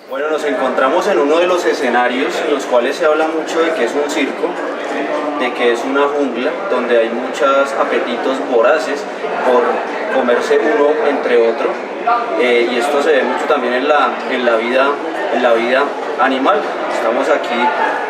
Bueno, nos encontramos en uno de los escenarios en los cuales se habla mucho de que es un circo, de que es una jungla, donde hay muchos apetitos voraces por comerse uno entre otro, y esto se ve mucho también en la vida animal. Estamos aquí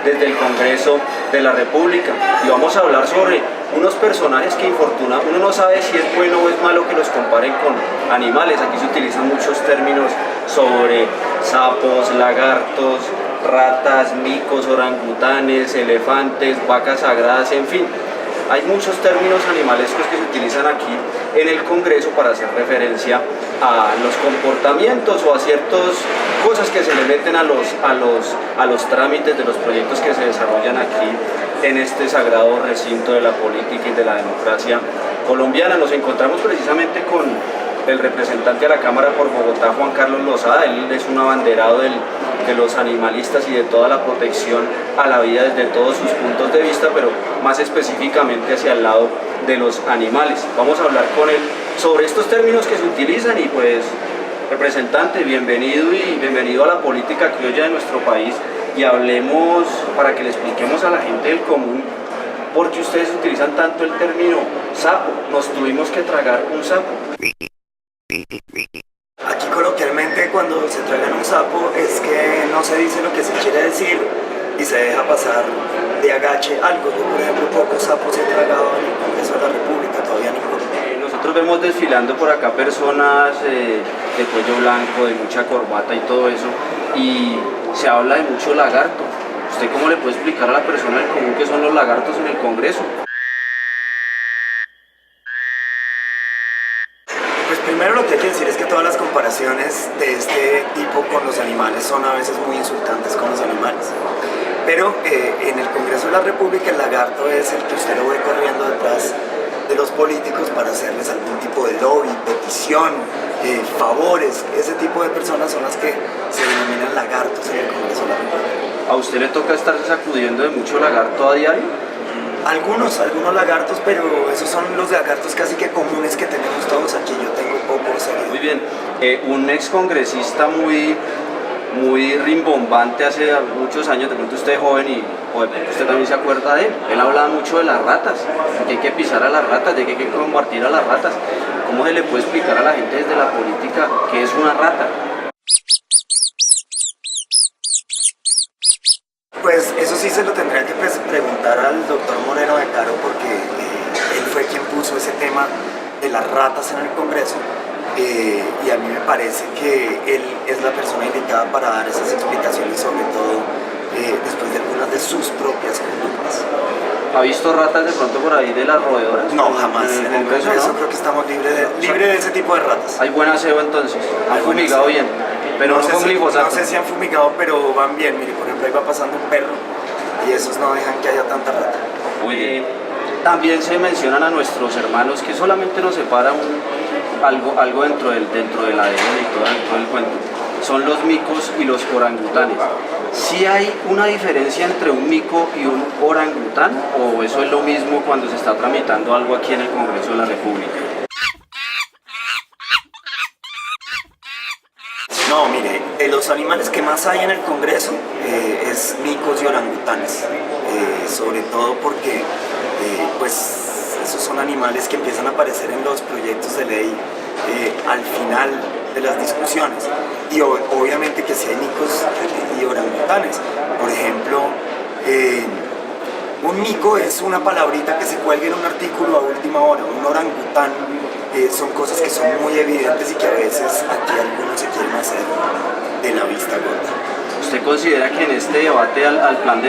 desde el Congreso de la República y vamos a hablar sobre unos personajes que infortunadamente uno no sabe si es bueno o es malo que los comparen con animales. Aquí se utilizan muchos términos sobre sapos, lagartos, ratas, micos, orangutanes, elefantes, vacas sagradas, en fin. Hay muchos términos animalescos que se utilizan aquí en el Congreso para hacer referencia a los comportamientos o a ciertas cosas que se le meten a los trámites de los proyectos que se desarrollan aquí en este sagrado recinto de la política y de la democracia colombiana. Nos encontramos precisamente con el representante a la Cámara por Bogotá, Juan Carlos Lozada. Él es un abanderado de los animalistas y de toda la protección a la vida desde todos sus puntos de vista, pero más específicamente hacia el lado de los animales. Vamos a hablar con él sobre estos términos que se utilizan y pues, representante, bienvenido a la política criolla de nuestro país y hablemos para que le expliquemos a la gente del común por qué ustedes utilizan tanto el término sapo. Nos tuvimos que tragar un sapo. Aquí coloquialmente cuando se tragan un sapo es que no se dice lo que se quiere decir y se deja pasar de agache algo. Yo, por ejemplo, pocos sapos he tragado en el Congreso de la República, todavía ninguno. Nosotros vemos desfilando por acá personas de cuello blanco, de mucha corbata y todo eso, y se habla de mucho lagarto. ¿Usted cómo le puede explicar a la persona del común qué son los lagartos en el Congreso? Pues primero lo que hay que decir es que todas las comparaciones de este tipo con los animales son a veces muy insultantes con los animales. Pero en el Congreso de la República el lagarto es el que usted lo ve corriendo detrás de los políticos para hacerles algún tipo de lobby, petición, favores. Ese tipo de personas son las que se denominan lagartos en el Congreso de la República. ¿A usted le toca estarse sacudiendo de mucho lagarto a diario? Algunos lagartos, pero esos son los lagartos casi que comunes que tenemos todos aquí. Yo tengo pocos. Muy bien. Un excongresista muy rimbombante hace muchos años, de pronto usted es joven y o de pronto usted también se acuerda de él. Él hablaba mucho de las ratas, de que hay que pisar a las ratas, de que hay que combatir a las ratas. ¿Cómo se le puede explicar a la gente desde la política qué es una rata? Pues eso sí se lo tendría que preguntar al doctor Moreno de Caro, porque él fue quien puso ese tema de las ratas en el Congreso, y a mí me parece que él es la persona indicada para dar esas explicaciones, sobre todo después de algunas de sus propias conductas. ¿Ha visto ratas de pronto por ahí de las roedoras? No, jamás. En el Congreso, ¿no? Creo que estamos libres de ese tipo de ratas. Hay buen aseo entonces, han fumigado bien, pero no con glifosato. No sé si han fumigado, pero van bien. Mire, por ejemplo, ahí va pasando un perro y esos no dejan que haya tanta rata. Muy bien. También se mencionan a nuestros hermanos que solamente nos separa algo dentro del ADN y todo el cuento. Son los micos y los orangutanes. ¿Sí hay una diferencia entre un mico y un orangután o eso es lo mismo cuando se está tramitando algo aquí en el Congreso de la República? No, mire, de los animales que más hay en el Congreso es micos y orangutanes, sobre todo porque pues esos son animales que empiezan a aparecer en los proyectos de ley al final de las discusiones, y obviamente que sí hay micos y orangutanes. Por ejemplo, un mico es una palabrita que se cuelga en un artículo a última hora. Un orangután son cosas que son muy evidentes y que a veces aquí algunos se quieren hacer de la vista gorda. ¿Usted considera que en este debate al Plan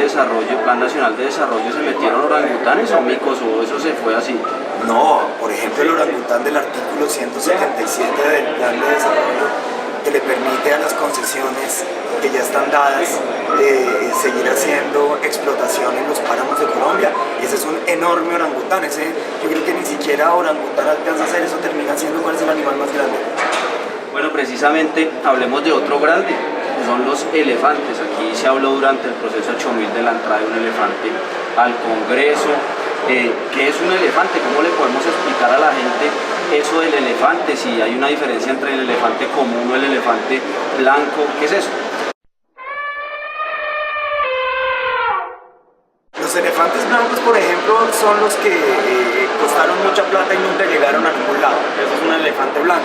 Nacional de Desarrollo se metieron orangutanes o micos o eso se fue así? No, por ejemplo el orangután del artículo 177 del Plan de Desarrollo, que le permite a las concesiones que ya están dadas seguir haciendo explotación en los páramos de Colombia. Ese es un enorme orangután. Yo creo que ni siquiera orangután alcanza a hacer eso, termina siendo cuál es el animal más grande. Bueno, precisamente hablemos de otro grande, son los elefantes. Aquí se habló durante el proceso 8000 de la entrada de un elefante al Congreso. ¿Qué es un elefante? ¿Cómo le podemos explicar a la gente eso del elefante? Si hay una diferencia entre el elefante común o el elefante blanco, ¿qué es eso? Los elefantes blancos, por ejemplo, son los que costaron mucha plata y nunca llegaron a ningún lado. Eso es un elefante blanco.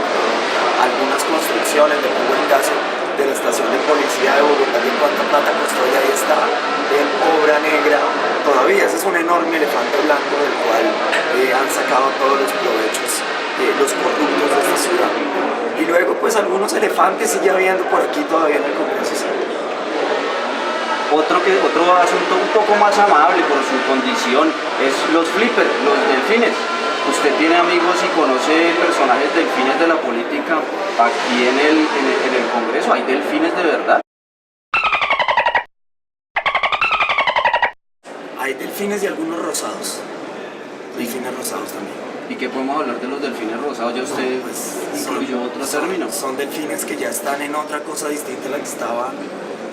Algunas construcciones, le pongo el caso de la estación de policía de Bogotá, que cuánta plata costó y ahí está en obra negra todavía. Ese es un enorme elefante blanco del cual han sacado todos los provechos los corruptos de esta ciudad. Y luego pues algunos elefantes sigue habiendo por aquí todavía en el Congreso. Otro asunto un poco más amable por su condición es los flippers, los delfines. Usted tiene amigos y conoce personajes delfines de la política aquí en el Congreso. ¿Hay delfines de verdad? Hay delfines y algunos rosados. Delfines rosados también. ¿Y qué podemos hablar de los delfines rosados? Ya usted incluyó otro término. Son delfines que ya están en otra cosa distinta a la que estaban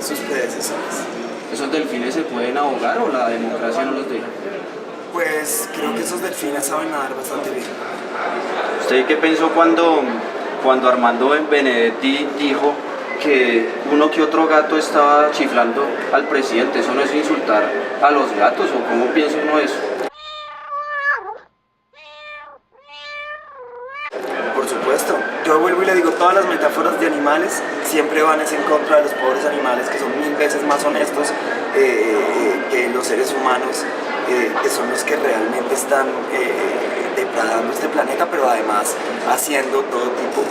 sus predecesores. ¿Esos delfines se pueden ahogar o la democracia no los deja? Pues creo que esos delfines saben nadar bastante bien. ¿Usted qué pensó cuando Armando Benedetti dijo que uno que otro gato estaba chiflando al presidente? ¿Eso no es insultar a los gatos o cómo piensa uno eso? Por supuesto, yo vuelvo y le digo, todas las metáforas de animales siempre van en contra de los pobres animales que son 1000 veces más honestos que los seres humanos, que son los que realmente están depredando este planeta, pero además haciendo todo tipo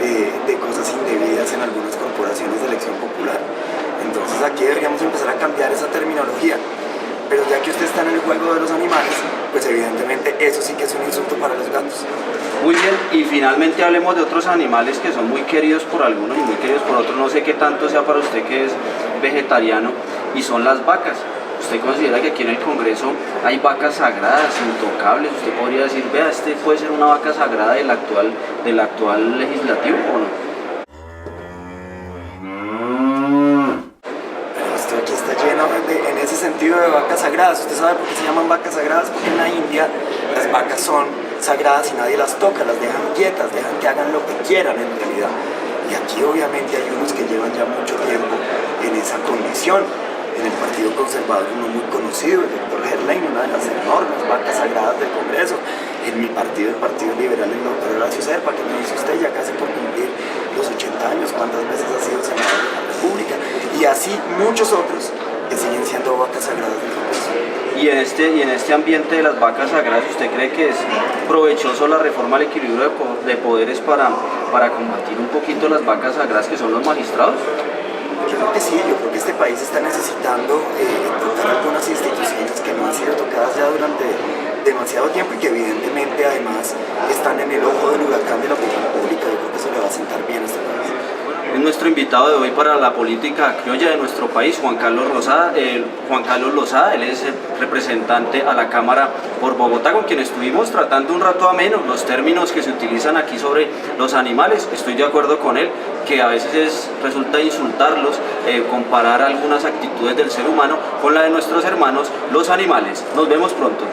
de cosas indebidas en algunas corporaciones de elección popular. Entonces aquí deberíamos empezar a cambiar esa terminología. Pero ya que usted está en el juego de los animales, pues evidentemente eso sí que es un insulto para los gatos. Muy bien, y finalmente hablemos de otros animales que son muy queridos por algunos y muy queridos por otros. No sé qué tanto sea para usted que es vegetariano, y son las vacas. ¿Usted considera que aquí en el Congreso hay vacas sagradas, intocables? ¿Usted podría decir, vea, este puede ser una vaca sagrada del actual legislativo o no? Esto aquí está lleno en ese sentido de vacas sagradas. ¿Usted sabe por qué se llaman vacas sagradas? Porque en la India las vacas son sagradas y nadie las toca, las dejan quietas, dejan que hagan lo que quieran en realidad. Y aquí obviamente hay unos que llevan ya mucho tiempo en esa condición. En el Partido Conservador uno muy conocido, el doctor Gerlain, una de las enormes vacas sagradas del Congreso. En mi partido, el Partido Liberal, el doctor Horacio Serpa, que me dice usted ya casi por cumplir los 80 años, cuántas veces ha sido senador de la República, y así muchos otros que siguen siendo vacas sagradas del Congreso. Y en este ambiente de las vacas sagradas, ¿usted cree que es provechoso la reforma al equilibrio de poderes para combatir un poquito las vacas sagradas que son los magistrados? Yo creo que sí, yo creo que este país está necesitando tocar algunas instituciones que no han sido tocadas ya durante demasiado tiempo y que evidentemente además están en el ojo del huracán de la opinión pública. Yo creo que eso le va a sentar bien a este país. Es nuestro invitado de hoy para la política criolla de nuestro país, Juan Carlos Lozada. Él es el representante a la Cámara por Bogotá, con quien estuvimos tratando un rato ameno los términos que se utilizan aquí sobre los animales. Estoy de acuerdo con él, que a veces resulta insultarlos, comparar algunas actitudes del ser humano con la de nuestros hermanos, los animales. Nos vemos pronto.